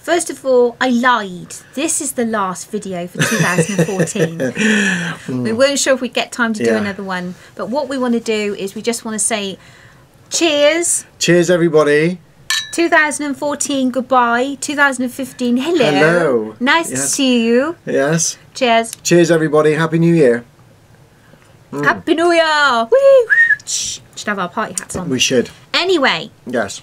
First of all, I lied. This is the last video for 2014. We weren't sure if we'd get time to do another one. But what we want to do is we just want to say cheers. Cheers, everybody. 2014, goodbye. 2015, hello. Hello. Nice to see you. Yes. Cheers. Cheers, everybody. Happy New Year. Happy New Year. Woo. Should have our party hats on. We should. Anyway. Yes.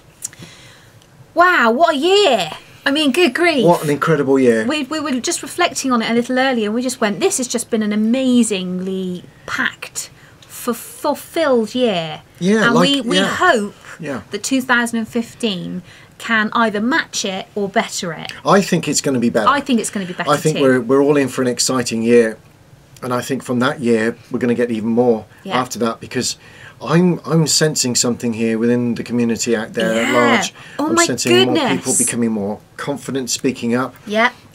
Wow, what a year. I mean, good grief. What an incredible year. We were just reflecting on it a little earlier and we just went, this has just been an amazingly packed, fulfilled year. Yeah, and we hope that 2015 can either match it or better it. I think it's going to be better. I think it's going to be better I think we're all in for an exciting year. And I think from that year, we're going to get even more after that, because I'm sensing something here within the community out there at large. I'm sensing more people becoming more confident, speaking up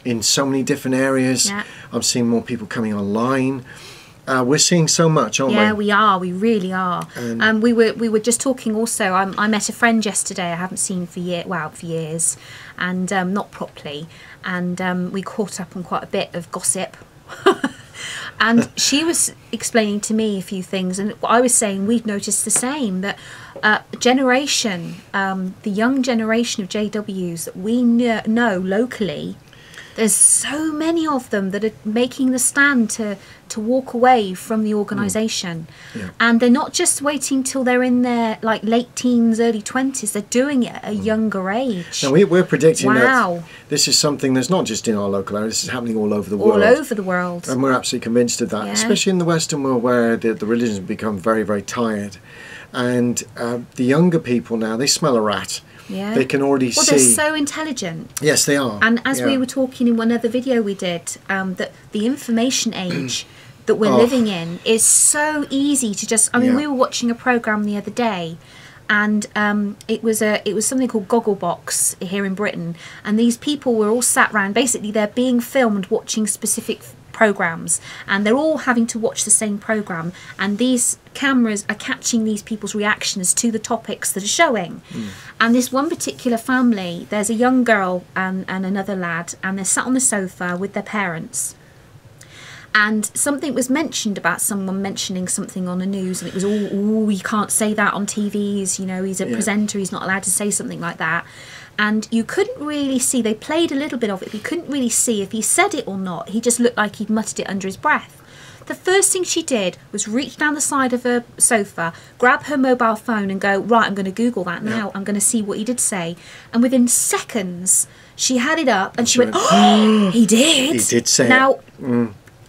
in so many different areas. I'm seeing more people coming online. We're seeing so much, aren't we? Yeah, we are. We really are. We were just talking also. I met a friend yesterday I haven't seen for years, and not properly. And we caught up on quite a bit of gossip. And she was explaining to me a few things, and I was saying we've noticed the same, that generation, the young generation of JWs that we know locally, there's so many of them that are making the stand to walk away from the organisation. And they're not just waiting till they're in their like late teens, early 20s, they're doing it at a younger age. Now we're predicting that this is something that's not just in our local area, this is happening all over the world. All over the world. And we're absolutely convinced of that, especially in the Western world where the religions have become very, very tired. And the younger people now, they smell a rat. Yeah. They can already see. Well, they're so intelligent. Yes, they are. And as we were talking in one other video we did, that the information age that we're living in is so easy to just. I mean, we were watching a program the other day, and it was something called Gogglebox here in Britain, and these people were all sat round. Basically, they're being filmed watching specific programs, and they're all having to watch the same program, and these cameras are catching these people's reactions to the topics that are showing. And this one particular family, there's a young girl and another lad, and they're sat on the sofa with their parents, and something was mentioned about someone mentioning something on the news, and it was all, oh, you can't say that on TV, he's a presenter, he's not allowed to say something like that. And you couldn't really see, they played a little bit of it, but you couldn't really see if he said it or not. He just looked like he'd muttered it under his breath. The first thing she did was reach down the side of her sofa, grab her mobile phone and go, right, I'm going to Google that now. I'm going to see what he did say. And within seconds, she had it up and she went, oh, he did. He did say it. Now,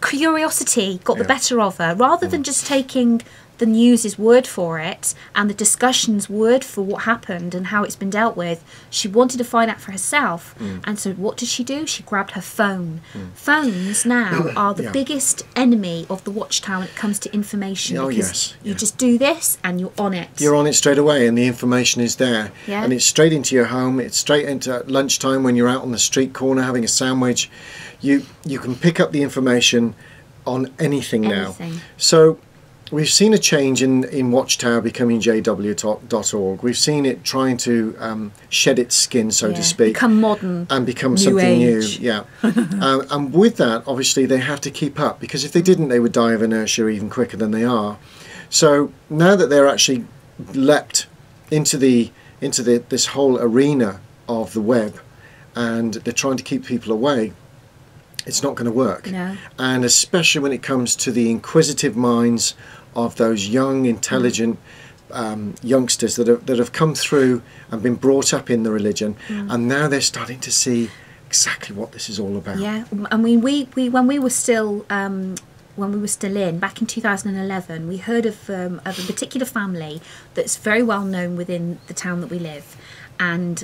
curiosity got the better of her. Rather than just taking the news's word for it and the discussion's word for what happened and how it's been dealt with, she wanted to find out for herself. And so what did she do? She grabbed her phone. Phones now are the biggest enemy of the Watchtower when it comes to information, because you just do this and you're on it. You're on it straight away, and the information is there. And it's straight into your home, it's straight into lunchtime when you're out on the street corner having a sandwich. You can pick up the information on anything now. So we've seen a change in Watchtower becoming jw.org. We've seen it trying to shed its skin, so to speak. Become modern. And become something new. And with that, obviously, they have to keep up, because if they didn't, they would die of inertia even quicker than they are. So now that they're actually leapt into this whole arena of the web, and they're trying to keep people away, it's not going to work. And especially when it comes to the inquisitive minds of those young, intelligent youngsters that have come through and been brought up in the religion, and now they're starting to see exactly what this is all about. I mean, when we were still in back in 2011, we heard of a particular family that's very well known within the town that we live, and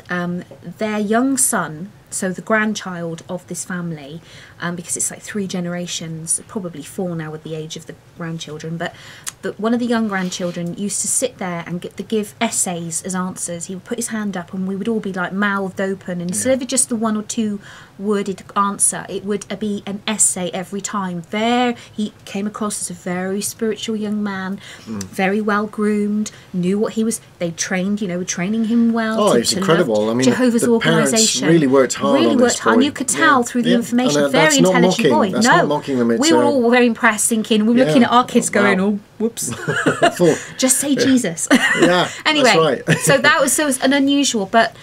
their young son, so the grandchild of this family, because it's like 3 generations, probably 4 now with the age of the grandchildren, but one of the young grandchildren used to sit there and give essays as answers. He would put his hand up and we would all be like mouthed open, and instead of just the 1 or 2 worded answer, it would be an essay every time. He came across as a very spiritual young man, very well groomed, knew what he was. They trained, were training him well. Oh, it's incredible. I mean, Jehovah's the parents organisation really worked hard really on this worked hard. And boy. you could tell through the Yeah. information, And, very that's not intelligent boy. mocking. That's not mocking them. It's, we were all very impressed, thinking, we were looking at our kids going, wow. oh, whoops. Full. Just say Jesus. Yeah, Anyway, that's right. so it was an unusual, but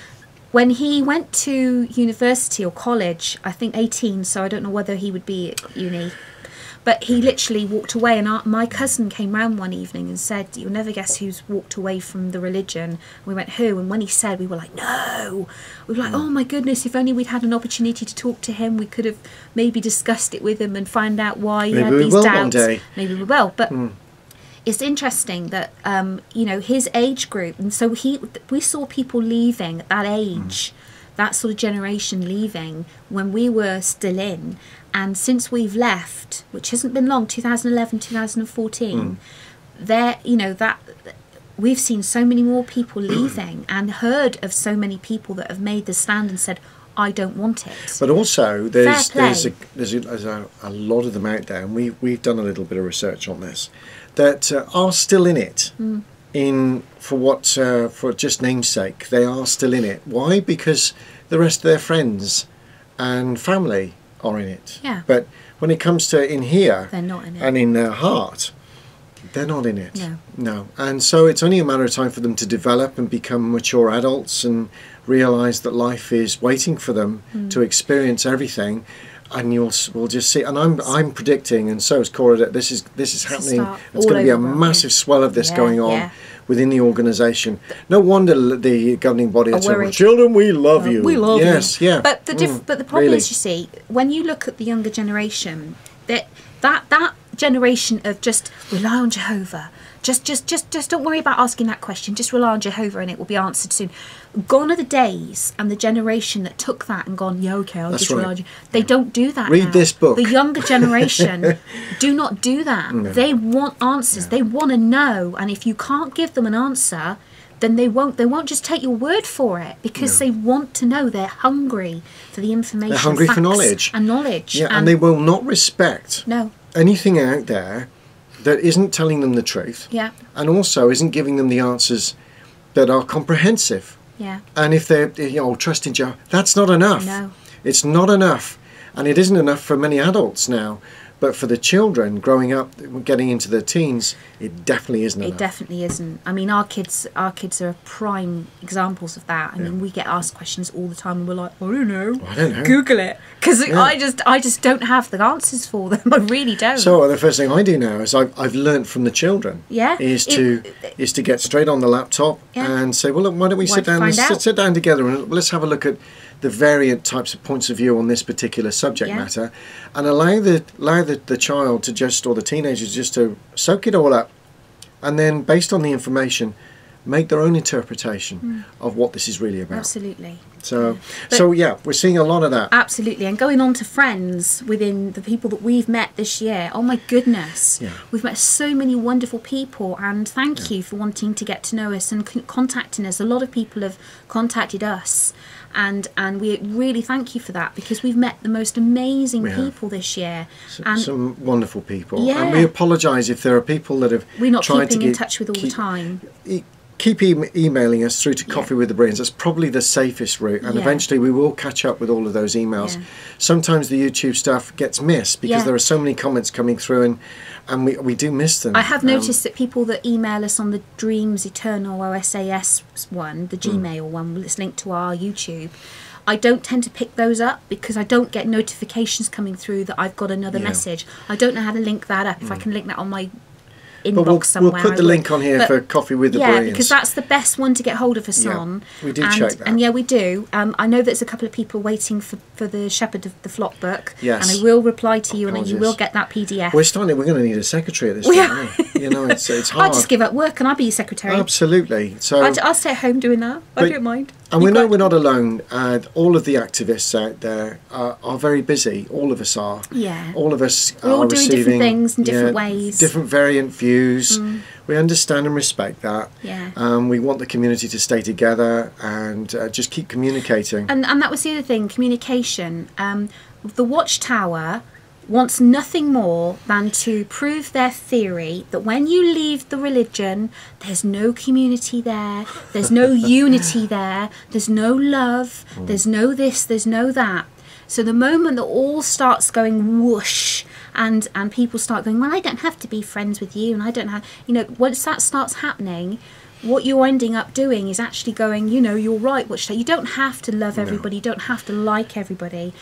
when he went to university or college, I think 18, so I don't know whether he would be at uni, but he literally walked away, and my cousin came round one evening and said, you'll never guess who's walked away from the religion. And we went, who? And when he said, we were like, no. We were like, oh my goodness, if only we'd had an opportunity to talk to him, we could have maybe discussed it with him and find out why he had these doubts. One day. Maybe we will, but it's interesting that his age group, and so we saw people leaving at that age, that sort of generation leaving when we were still in, and since we've left, which hasn't been long, 2011, 2014, that we've seen so many more people leaving and heard of so many people that have made the stand and said, I don't want it. But also, there's a lot of them out there, and we've done a little bit of research on this, that are still in it. For just namesake, they are still in it. Why? Because the rest of their friends and family are in it. Yeah. But when it comes to in here, They're not in it. and in their heart, they're not in it. No. And so it's only a matter of time for them to develop and become mature adults and realise that life is waiting for them to experience everything. And we'll just see. And I'm predicting, and so is Cora, that this is happening. It's going to be a massive swell of this going on within the organisation. No wonder the governing body are saying, "Children, we love you. We love you." Yes, yeah. But the problem is, you see, when you look at the younger generation, that generation of just rely on Jehovah. Just don't worry about asking that question. Just rely on Jehovah and it will be answered soon. Gone are the days and the generation that took that and gone, yeah, okay, I'll just rely on you. They don't do that Read now. this book. The younger generation do not do that. No. They want answers. They want to know. And if you can't give them an answer, then they won't just take your word for it, because they want to know. They're hungry for the information. They're hungry facts for knowledge. And knowledge. Yeah, and they will not respect anything out there that isn't telling them the truth, and also isn't giving them the answers that are comprehensive. Yeah. And if they're trust in Jehovah, that's not enough. No. It's not enough, and it isn't enough for many adults now. But for the children growing up, getting into their teens, it definitely isn't enough. It definitely isn't. I mean, our kids are prime examples of that. I mean, we get asked questions all the time, and we're like, I don't know. Google it, because I just don't have the answers for them. I really don't. So the first thing I do now is I've learnt from the children. Yeah. Is to get straight on the laptop and say, well, look, why don't we sit down together and let's have a look at the variant types of points of view on this particular subject matter, and allow the child to just, or the teenagers just to soak it all up, and then based on the information make their own interpretation of what this is really about. Absolutely. So we're seeing a lot of that. Absolutely. And going on to friends within the people that we've met this year, oh my goodness, we've met so many wonderful people, and thank you for wanting to get to know us and contacting us. A lot of people have contacted us, and we really thank you for that, because we've met the most amazing people this year. And some wonderful people. Yeah. And we apologise if there are people that have we're not tried keeping to in touch with all the time. Keep emailing us through to Coffee with the Brains. That's probably the safest route, and eventually we will catch up with all of those emails. Sometimes the YouTube stuff gets missed because there are so many comments coming through, and we do miss them. I have noticed that people that email us on the Dreams Eternal OSAS one, the Gmail one that's linked to our YouTube, I don't tend to pick those up because I don't get notifications coming through that I've got another message. I don't know how to link that up. If I can link that on my inbox somewhere, we'll put the link on here for Coffee with the Brains. Yeah, because that's the best one to get hold of us on. We do check that. And we do. I know there's a couple of people waiting for the Shepherd of the Flock book. Yes. And I will reply to you, and you will get that PDF. We're going to need a secretary at this time. It's hard. I'll just give up work and I'll be your secretary. Absolutely. So I'll stay at home doing that. I don't mind. And we know we're not alone. All of the activists out there are very busy. All of us are. Yeah. All of us we're all doing receiving different things in different ways. Different variant views. We understand and respect that. Yeah. We want the community to stay together and just keep communicating. And that was the other thing, communication. The Watchtower wants nothing more than to prove their theory that when you leave the religion, there's no community there, there's no unity there, there's no love, there's no this, there's no that. So the moment that all starts going whoosh, and people start going, well, I don't have to be friends with you, and I don't have, once that starts happening, what you're ending up doing is actually going, you're right, you don't have to love everybody, you don't have to like everybody.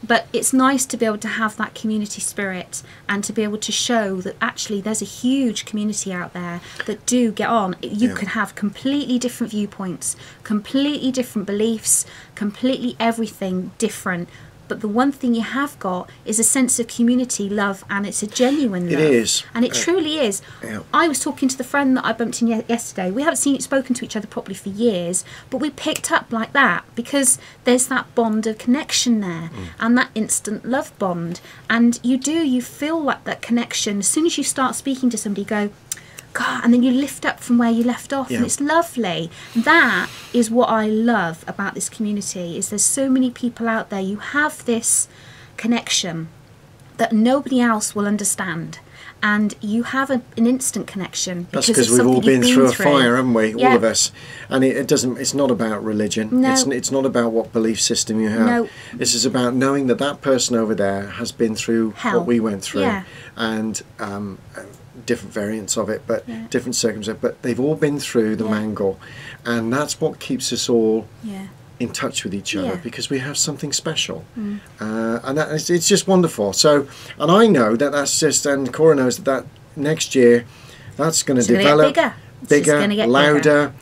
But it's nice to be able to have that community spirit and to be able to show that actually there's a huge community out there that do get on. You could have completely different viewpoints, completely different beliefs, completely everything different. But the one thing you have got is a sense of community, love, and it's a genuine love. It is. And it truly is. Yeah. I was talking to the friend that I bumped in yesterday. We haven't spoken to each other properly for years, but we picked up like that because there's that bond of connection there and that instant love bond. And you feel like that connection. As soon as you start speaking to somebody, you go, God, and then you lift up from where you left off, and it's lovely. That is what I love about this community, is there's so many people out there. You have this connection that nobody else will understand, and you have an instant connection. That's because we've all been through a fire, haven't we? All of us. And it's not about religion. No. It's not about what belief system you have. No. This is about knowing that person over there has been through hell. What we went through. Yeah. And different variants of it, but different circumstances, but they've all been through the mangle, and that's what keeps us all in touch with each other, because we have something special, and it's just wonderful. So, and I know that's just, and Cora knows that next year that's going to develop bigger, louder,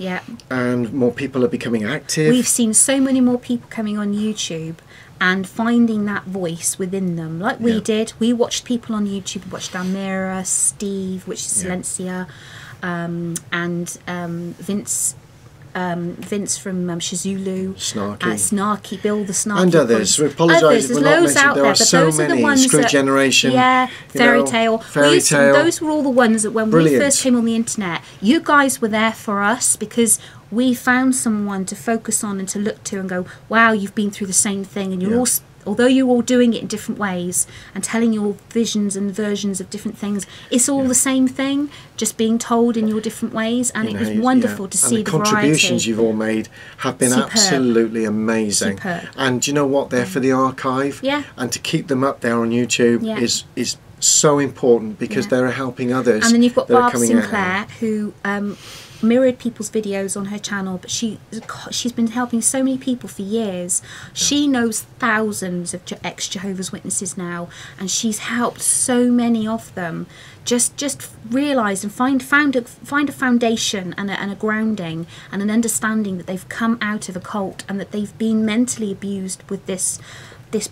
and more people are becoming active. We've seen so many more people coming on YouTube and finding that voice within them, like we did. We watched people on YouTube. We watched Almira, Steve, which is Silencia, and Vince from Shizulu, Snarky, Bill the Snarky, and others. We apologise if we're not mentioning. There are so many. Screw Generation, Fairy Tale. Those were all the ones that when we first came on the internet, you guys were there for us because we found someone to focus on and to look to and go, wow, you've been through the same thing, and you're all, although you're all doing it in different ways and telling your visions and versions of different things, it's all the same thing, just being told in your different ways. And it was wonderful to see the contributions you've all made have been absolutely amazing. Superb. And do you know what? They're for the archive, and to keep them up there on YouTube is so important, because they're helping others. And then you've got Barb Sinclair, who mirrored people's videos on her channel, but she's been helping so many people for years. She knows thousands of ex-Jehovah's Witnesses now, and she's helped so many of them just realise and find a foundation and a grounding and an understanding that they've come out of a cult and that they've been mentally abused with this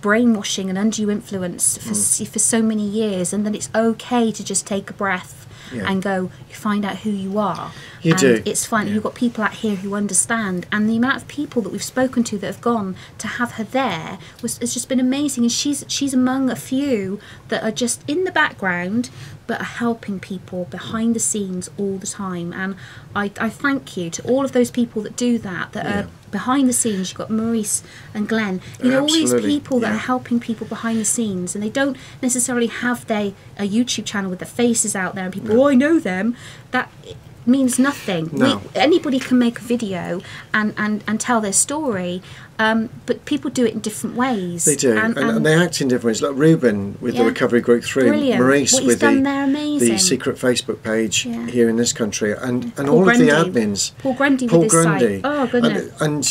brainwashing and undue influence for so many years, and then it's okay to just take a breath and go, you find out who you are. You do. It's fine. You've got people out here who understand, and the amount of people that we've spoken to that have gone to have her there has just been amazing. And she's among a few that are just in the background but are helping people behind the scenes all the time. And I thank you to all of those people that do that are behind the scenes. You've got Maurice and Glenn, all these people that are helping people behind the scenes, and they don't necessarily have a YouTube channel with their faces out there and people, I know them. That means nothing. Anybody can make a video and tell their story, but people do it in different ways. They do, and they act in different ways. Like Ruben with the Recovery Group 3, brilliant. Maurice what with the secret Facebook page here in this country, and all Grundy. Of the admins. Paul Grundy with his site. Oh goodness! And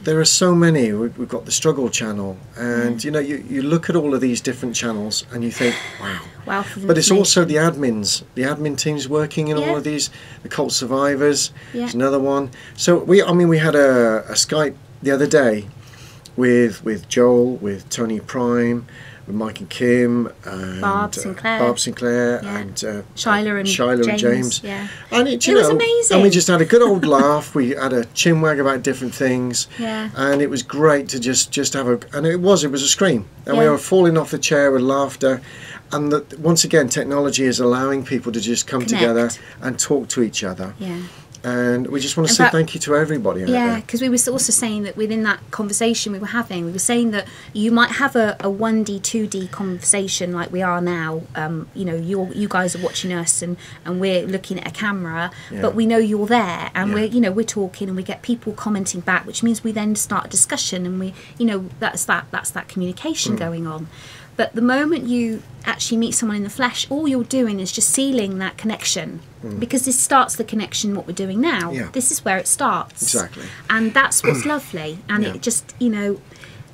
there are so many. We've got the Struggle channel, and you look at all of these different channels, and you think, wow. But it's also the admins, the admin teams working in all of these. The Cult Survivors is another one. So we had a Skype the other day with Joel, with Tony Prime, with Mike and Kim, and Barb Sinclair, and Shyla and James. And it was amazing. And we just had a good old laugh. We had a chinwag about different things. And it was great to just have and it was a scream, and we were falling off the chair with laughter. And once again, technology is allowing people to just come together and talk to each other. And we just want to say thank you to everybody out there. Because we were also saying that within that conversation we were having, we were saying that you might have a 1D, 2D conversation like we are now. You know, you guys are watching us and we're looking at a camera, but we know you're there, and we're talking, and we get people commenting back, which means we then start a discussion, and we, you know, that's that communication going on. But the moment you actually meet someone in the flesh, all you're doing is just sealing that connection. Because this starts the connection, what we're doing now. This is where it starts. Exactly. And that's what's lovely. And it just, you know,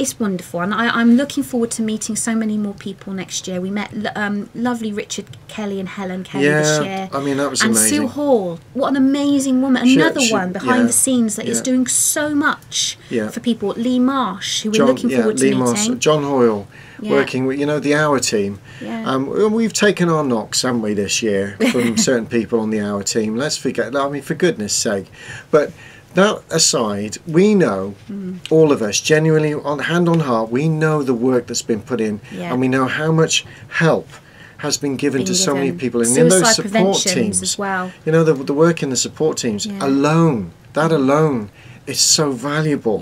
it's wonderful. And I'm looking forward to meeting so many more people next year. We met lovely Richard Kelly and Helen Kelly this year. I mean, that was and amazing. Sue Hall, what an amazing woman. Another one behind the scenes that is doing so much for people. Lee Marsh, who we're looking forward to meeting. Marsh, John Hoyle. Working with, you know, the Hour team. We've taken our knocks, haven't we, this year from certain people on the Hour team. Let's forget, I mean, for goodness sake. But that aside, we know, all of us, genuinely, hand on heart, we know the work that's been put in, and we know how much help has been given to so many people. And in those support teams as well. You know, the work in the support teams alone, that alone, is so valuable,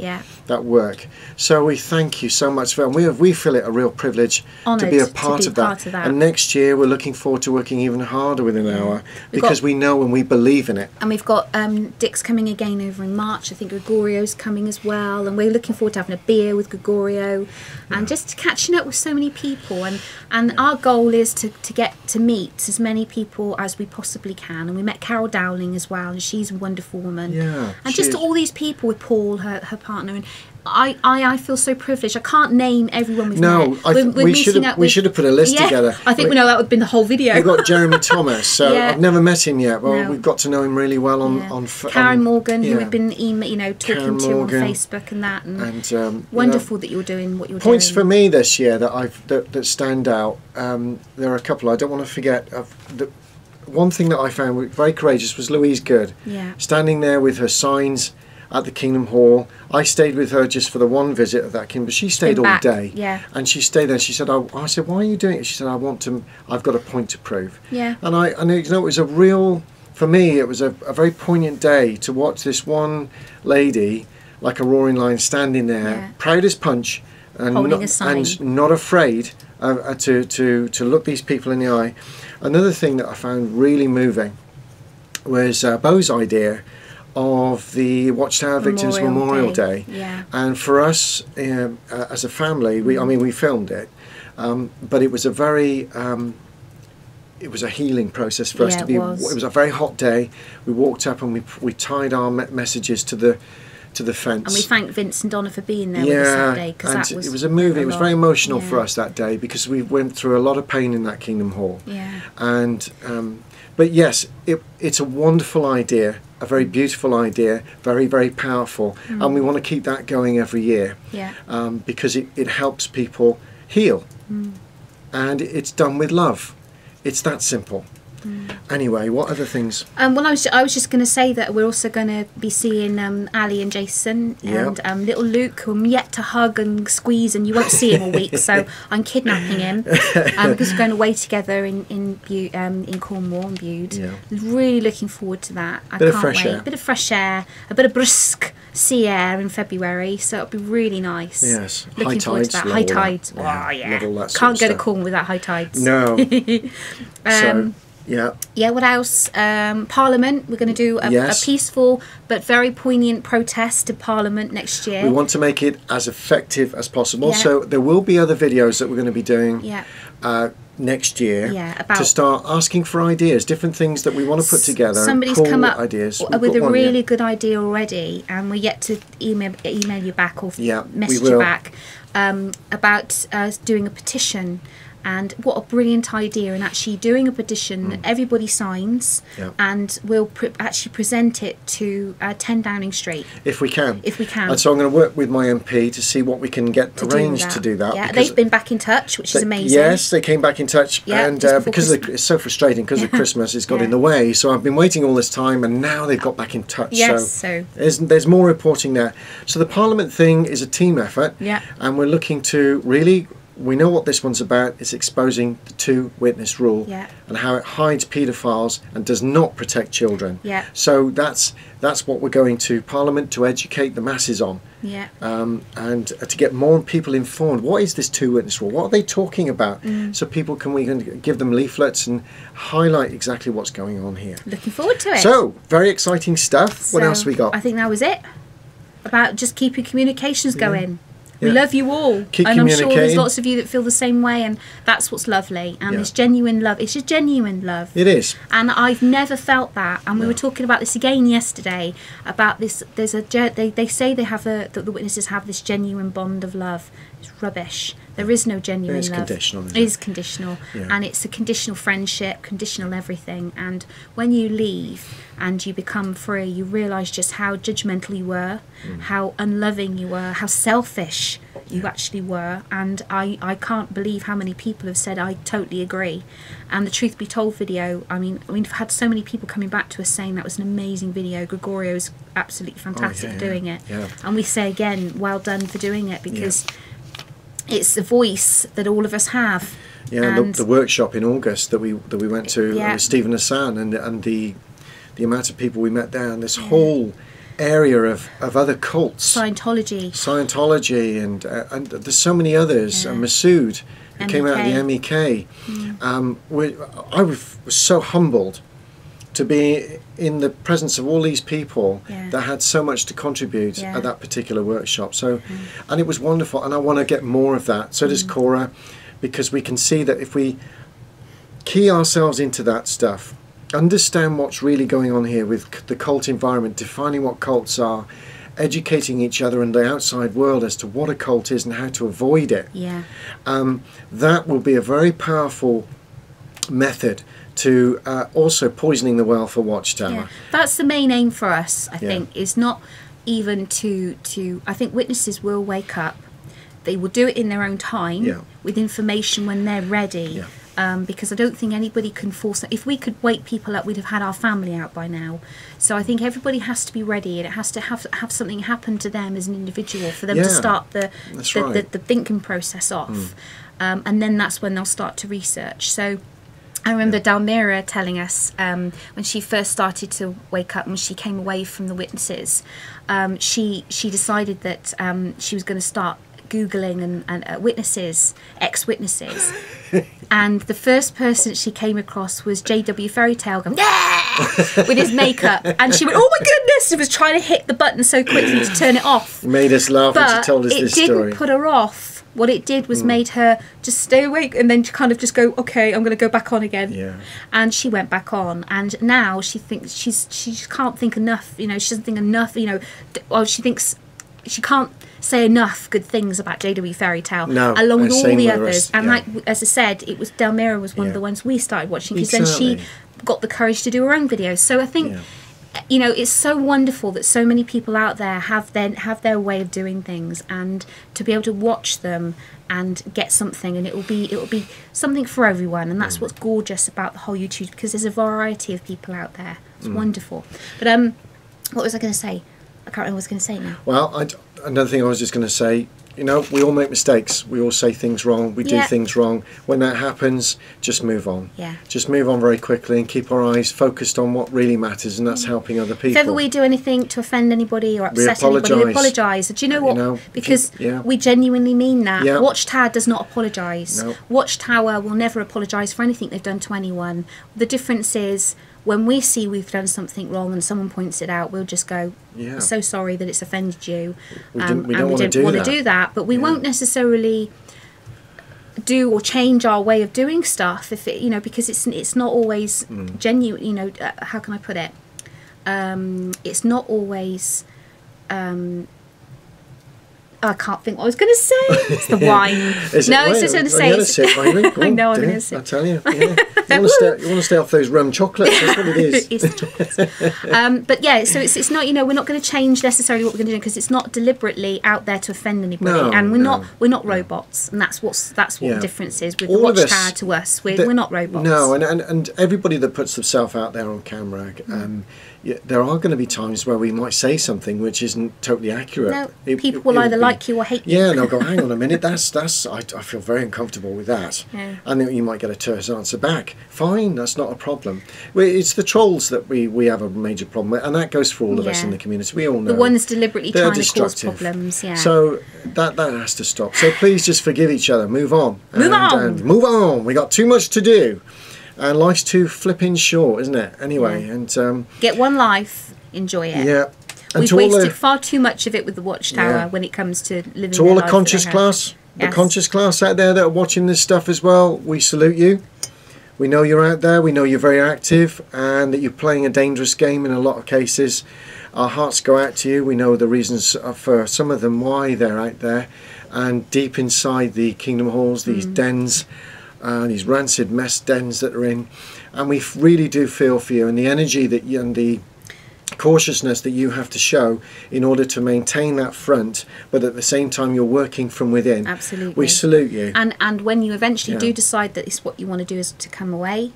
that work. So we thank you so much for, and we feel it a real privilege to be a part of that. And next year we're looking forward to working even harder with an hour, because we know and we believe in it. And we've got Dick's coming again over in March. I think Gregorio's coming as well, and we're looking forward to having a beer with Gregorio and just catching up with so many people. And our goal is to get to meet as many people as we possibly can. And we met Carol Dowling as well, and she's a wonderful woman. And just all these people with Paul, her partner, and I feel so privileged. I can't name everyone we've met. We should have put a list together. I think that would have been the whole video. We've got Jeremy Thomas. So I've never met him yet. Well, we've got to know him really well on Karen Morgan, who we've been talking to on Facebook and that. And wonderful that you're doing what you're doing. Points for me this year that stand out. There are a couple I don't want to forget. One thing that I found very courageous was Louise Good. Standing there with her signs at the Kingdom Hall. I stayed with her just for the one visit of that kingdom, but she stayed all day. And she stayed there. She said, I said, why are you doing it? She said, I've got a point to prove. And you know, it was a real, for me, it was a very poignant day to watch this one lady, like a roaring lion, standing there, proud as punch, and not afraid to look these people in the eye. Another thing that I found really moving was Bo's idea of the Watchtower Victims Memorial Day. And for us as a family, we filmed it, but it was a very it was a healing process for us to be. It was a very hot day. We walked up and we tied our messages to the fence. And we thanked Vince and Donna for being there with us that day, because it was a movie. It was very emotional for us that day, because we went through a lot of pain in that Kingdom Hall. And but yes, it's a wonderful idea, a very beautiful idea, very, very powerful, and we want to keep that going every year, because it helps people heal, and it's done with love. It's that simple. Anyway, what other things? Well, I was just going to say that we're also going to be seeing Ali and Jason and little Luke, who I'm yet to hug and squeeze, and you won't see him all week, so I'm kidnapping him because we're going away together in Cornwall and Bude. Really looking forward to that. I can't wait. A bit of fresh air, a bit of brisk sea air in February, so it'll be really nice. Yes, looking forward to that. High tides. Can't go to Cornwall without high tides. No. What else? Parliament. We're going to do a peaceful but very poignant protest to Parliament next year. We want to make it as effective as possible. So there will be other videos that we're going to be doing next year to start asking for ideas, different things that we want to put together. Somebody's come up with a really good idea already, and we're yet to email you back or message you back about doing a petition. And what a brilliant idea, and actually doing a petition that everybody signs, and we'll actually present it to 10 Downing Street. If we can. And so I'm going to work with my MP to see what we can get arranged to do that. They've been back in touch, which is amazing. Yes, they came back in touch, and because it's so frustrating, because of Christmas, it's got in the way. So I've been waiting all this time, and now they've got back in touch. So there's more reporting there. So the Parliament thing is a team effort, and we're looking to really we know what this one's about. It's exposing the two-witness rule, Yeah. and how it hides paedophiles and does not protect children. Yeah. So that's what we're going to Parliament to educate the masses on. Yeah. And to get more people informed. What is this two-witness rule? What are they talking about? So people we can give them leaflets and highlight exactly what's going on here. Looking forward to it. So, very exciting stuff. What else we got? I think that was it. About just keeping communications going. We Yeah. love you all. Keep and I'm sure there's communicating. lots of you that feel the same way, and that's what's lovely. And Yeah. it's genuine love. It's just genuine love. It is. And I've never felt that. And we were talking about this again yesterday, about this. They say that the witnesses have this genuine bond of love. It's rubbish. There is no genuine It is love. conditional, isn't It it? is conditional. Yeah. And it's a conditional friendship, conditional everything. And when you leave and you become free, you realise just how judgmental you were, how unloving you were, how selfish you actually were. And I can't believe how many people have said, I totally agree. And the Truth Be Told video, I mean, we've had so many people coming back to us saying that was an amazing video. Gregorio's absolutely fantastic yeah, doing it. yeah. And we say again, well done for doing it, because it's a voice that all of us have. Yeah, and the workshop in August that we went to Yeah. with Stephen Hassan and the amount of people we met there, and this whole area of other cults, Scientology, and there's so many others, and Masood, who came out of the MEK. I was so humbled to be in the presence of all these people that had so much to contribute at that particular workshop. So, and it was wonderful, and I want to get more of that. So does Cora, because we can see that if we key ourselves into that stuff, understand what's really going on here with the cult environment, defining what cults are, educating each other and the outside world as to what a cult is and how to avoid it. That will be a very powerful method to also poisoning the well for Watchtower. That's the main aim for us, I think, is not even to I think witnesses will wake up. They will do it in their own time with information when they're ready. Because I don't think anybody can force it. If we could wake people up, we'd have had our family out by now. So I think everybody has to be ready, and it has to have something happen to them as an individual for them to start the thinking process off. And then that's when they'll start to research. So I remember Dalmira telling us when she first started to wake up, and she came away from the witnesses, she decided that she was going to start Googling and witnesses, ex-witnesses, and the first person she came across was JW Fairytale going with his makeup, and she went, oh my goodness, she was trying to hit the button so quickly to turn it off. Made us laugh when she told us this story. It didn't put her off. What it did was made her just stay awake, and then kind of just go, okay, I'm going to go back on again. And she went back on, and now she thinks she just can't think enough. She doesn't think enough. Well, she thinks she can't say enough good things about JW Fairytale, along with all the others. And like as I said, it was Dalmira was one of the ones we started watching, because then she got the courage to do her own videos. So I think it's so wonderful that so many people out there have their way of doing things, and to be able to watch them and get something, and it will be something for everyone. And that's what's gorgeous about the whole YouTube, because there's a variety of people out there. It's wonderful. But what was I going to say? I can't remember what I was going to say now. Well, another thing I was just going to say, we all make mistakes. We all say things wrong. We do things wrong. When that happens, just move on. Just move on very quickly and keep our eyes focused on what really matters, and that's helping other people. If ever we do anything to offend anybody or upset anybody, we apologise. Do you know what? Because we genuinely mean that. Watchtower does not apologise. Watchtower will never apologise for anything they've done to anyone. The difference is, when we see we've done something wrong and someone points it out, we'll just go, I'm so sorry that it's offended you. We don't want to do that. But we won't necessarily do or change our way of doing stuff if it, because it's not always genuine. How can I put it? It's not always. I can't think what I was going to say. It's the wine. It's just going to say. I know I'm going to sip. I tell you. You want to stay off those rum chocolates. That's what it is. It's the chocolates. But yeah, so it's not. We're not going to change necessarily what we're going to do, because it's not deliberately out there to offend anybody, and we're not robots, and that's what the difference is with the Watchtower to us. We're not robots. No, and everybody that puts themselves out there on camera. there are going to be times where we might say something which isn't totally accurate. No, people will either like you or hate you. Yeah, and they'll go, hang on a minute, I feel very uncomfortable with that. Yeah. And then you might get a terse answer back. Fine, that's not a problem. It's the trolls that we have a major problem with, and that goes for all of us in the community. We all know. The ones deliberately trying to cause problems, So that has to stop. So please just forgive each other. Move on. And move on. We got too much to do. And life's too flipping short, isn't it? Anyway, and get one life, enjoy it. Yeah. And we've wasted far too much of it with the Watchtower when it comes to living. To all the conscious class, the conscious class out there that are watching this stuff as well, we salute you. We know you're out there. We know you're very active, and that you're playing a dangerous game in a lot of cases. Our hearts go out to you. We know the reasons for some of them why they're out there, and deep inside the kingdom halls, these dens. These rancid mess dens that are in, and we really do feel for you, and the energy that you, and the cautiousness that you have to show in order to maintain that front, but at the same time you're working from within. Absolutely. We salute you. And when you eventually do decide that it's what you want to do is to come away,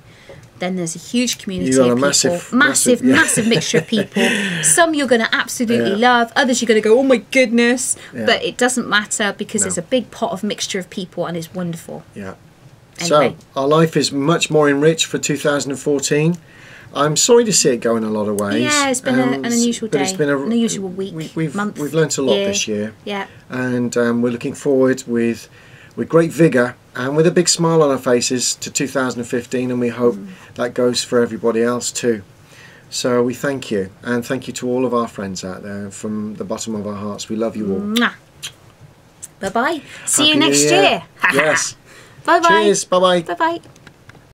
then there's a huge community of people, massive mixture of people. Some you're going to absolutely love, others you're going to go, oh my goodness, but it doesn't matter because there's a big pot of mixture of people, and it's wonderful. Yeah. Anyway. So, our life is much more enriched for 2014. I'm sorry to see it go in a lot of ways. Yeah, it's been an unusual day, it's been an unusual week, month. We've learnt a lot this year. Yeah. And we're looking forward with great vigour and with a big smile on our faces to 2015, and we hope that goes for everybody else too. So we thank you, and thank you to all of our friends out there from the bottom of our hearts. We love you all. Mwah. Bye-bye. See you next year. Yes. Bye-bye. Cheers. Bye-bye. Bye-bye.